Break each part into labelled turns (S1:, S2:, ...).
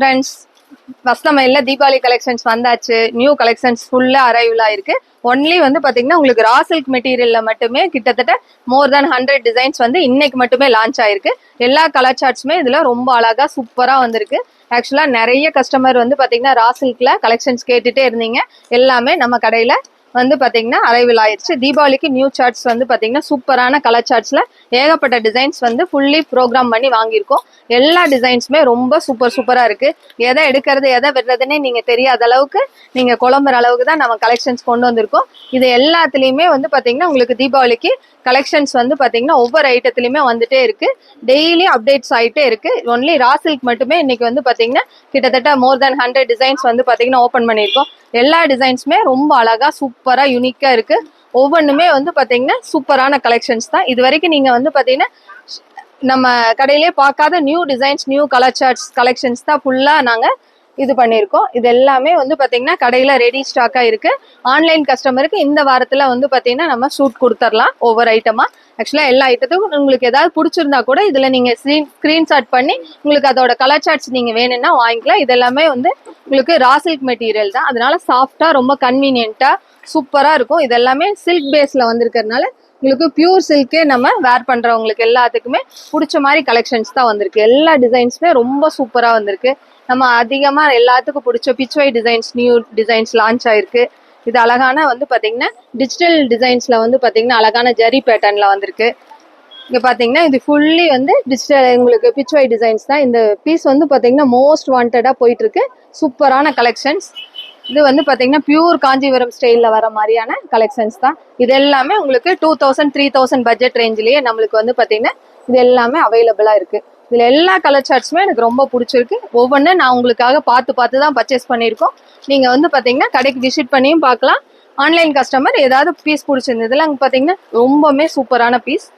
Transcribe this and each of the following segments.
S1: Friends, வஸ்தமையில் Deepavali collections வந்தாச்சு. New collections ஃபுல்லாக arrival ஆயிருக்கு. ஒன்லி வந்து பார்த்தீங்கன்னா உங்களுக்கு ரா சில்க் மெட்டீரியலில் மட்டுமே கிட்டத்தட்ட மோர் தேன் 100 டிசைன்ஸ் வந்து இன்னைக்கு மட்டுமே லான்ச் ஆயிருக்கு. எல்லா கலர் சார்ட்ஸுமே இதில் ரொம்ப அழகாக சூப்பராக வந்திருக்கு. ஆக்சுவலாக நிறைய கஸ்டமர் வந்து பார்த்தீங்கன்னா ரா சில்கில் கலெக்ஷன்ஸ் கேட்டுகிட்டே இருந்தீங்க. எல்லாமே நம்ம கடையில் வந்து பார்த்தீங்கன்னா அரைவல் ஆயிடுச்சு. தீபாவளிக்கு நியூ சார்ட்ஸ் வந்து பார்த்தீங்கன்னா சூப்பரான கலர் சார்ட்ஸில் ஏகப்பட்ட டிசைன்ஸ் வந்து ஃபுல்லி ப்ரோக்ராம் பண்ணி வாங்கியிருக்கோம். எல்லா டிசைன்ஸுமே ரொம்ப சூப்பராக இருக்குது. எதை எடுக்கிறது எதை விடுறதுன்னே நீங்கள் தெரியாத அளவுக்கு நீங்கள் குழம்புற அளவுக்கு தான் நம்ம கலெக்ஷன்ஸ் கொண்டு வந்திருக்கோம். இது எல்லாத்துலேயுமே வந்து பார்த்தீங்கன்னா உங்களுக்கு தீபாவளிக்கு கலெக்ஷன்ஸ் வந்து பார்த்தீங்கன்னா ஒவ்வொரு ஐட்டத்துலையுமே வந்துட்டே இருக்குது. டெய்லி அப்டேட்ஸ் ஆகிட்டே இருக்குது. ஒன்லி ரா சில்க் மட்டுமே இன்னைக்கு வந்து பார்த்தீங்கன்னா கிட்டத்தட்ட மோர் தேன் 100 டிசைன்ஸ் வந்து பார்த்தீங்கன்னா ஓப்பன் பண்ணியிருக்கோம். எல்லா டிசைன்ஸுமே ரொம்ப அழகாக சூப்பராக யூனிக்காக இருக்குது. ஒவ்வொன்றுமே வந்து பார்த்தீங்கன்னா சூப்பரான கலெக்ஷன்ஸ் தான். இது வரைக்கும் நீங்கள் வந்து பார்த்தீங்கன்னா நம்ம கடையிலே பார்க்காத new designs, new colour shirts collections தான் ஃபுல்லாக நாங்கள் இது பண்ணியிருக்கோம். இது எல்லாமே வந்து பார்த்தீங்கன்னா கடையில் ரெடி ஸ்டாக்காக இருக்குது. ஆன்லைன் கஸ்டமருக்கு இந்த வாரத்தில் வந்து பார்த்தீங்கன்னா நம்ம ஷூட் கொடுத்துடலாம் ஒவ்வொரு ஐட்டமாக. ஆக்சுவலாக எல்லா ஐட்டத்துக்கும் உங்களுக்கு ஏதாவது பிடிச்சிருந்தா கூட இதில் நீங்கள் ஸ்க்ரீன்ஷாட் பண்ணி உங்களுக்கு அதோட கலர் சார்ட்ஸ் நீங்கள் வேணும்னா வாங்கிக்கலாம். இதெல்லாமே வந்து உங்களுக்கு ரா சில்க் மெட்டீரியல் தான். அதனால சாஃப்டாக ரொம்ப கன்வீனியன்ட்டாக சூப்பராக இருக்கும். இது எல்லாமே சில்க் பேஸில் வந்திருக்கிறதுனால உங்களுக்கு பியூர் சில்கே நம்ம வேர் பண்ணுறவங்களுக்கு எல்லாத்துக்குமே பிடிச்ச மாதிரி கலெக்ஷன்ஸ் தான் வந்திருக்கு. எல்லா டிசைன்ஸுமே ரொம்ப சூப்பராக வந்திருக்கு. நம்ம அதிகமாக எல்லாத்துக்கும் பிடிச்ச பிச்வை டிசைன்ஸ், நியூ டிசைன்ஸ் லான்ச் ஆயிருக்கு. இது அழகான வந்து பார்த்தீங்கன்னா டிஜிட்டல் டிசைன்ஸில் வந்து பார்த்தீங்கன்னா அழகான ஜரி பேட்டர்னில் வந்திருக்கு. இங்கே பார்த்தீங்கன்னா இது ஃபுல்லி வந்து டிஜிட்டல் உங்களுக்கு பிச்வை டிசைன்ஸ் தான். இந்த பீஸ் வந்து பார்த்தீங்கன்னா மோஸ்ட் வாண்டடாக போயிட்டுருக்கு. சூப்பரான கலெக்ஷன்ஸ். இது வந்து பார்த்தீங்கன்னா பியூர் காஞ்சிபுரம் ஸ்டைலில் வர மாதிரியான கலெக்ஷன்ஸ் தான். இது எல்லாமே உங்களுக்கு 2000 3000 பட்ஜெட் ரேஞ்சிலேயே நம்மளுக்கு வந்து பார்த்தீங்கன்னா இது எல்லாமே அவைலபிளாக இருக்குது. இதில் எல்லா கலர் சார்ட்ஸுமே எனக்கு ரொம்ப பிடிச்சிருக்கு. ஒவ்வொன்றும் நான் உங்களுக்காக பார்த்து தான் பர்ச்சேஸ் பண்ணியிருக்கோம். நீங்கள் வந்து பார்த்தீங்கன்னா கடைக்கு விசிட் பண்ணியும் பார்க்கலாம். ஆன்லைன் கஸ்டமர் ஏதாவது பீஸ் பிடிச்சிருந்ததுல அங்கே பார்த்தீங்கன்னா ரொம்பவுமே சூப்பரான பீஸ்,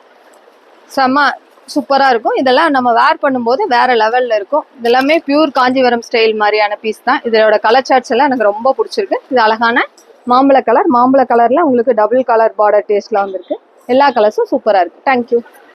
S1: செம்ம சூப்பராக இருக்கும். இதெல்லாம் நம்ம வேர் பண்ணும்போது வேற லெவலில் இருக்கும். இதெல்லாமே பியூர் காஞ்சிபுரம் ஸ்டைல் மாதிரியான பீஸ் தான். இதோட கலர் சார்ட்ஸ் எல்லாம் எனக்கு ரொம்ப பிடிச்சிருக்கு. இது அழகான மாம்பழ கலர். மாம்பழ கலரில் உங்களுக்கு டபுள் கலர் பார்டர் டேஸ்ட்லாம் வந்திருக்கு. எல்லா கலர்ஸும் சூப்பராக இருக்குது. தேங்க்யூ.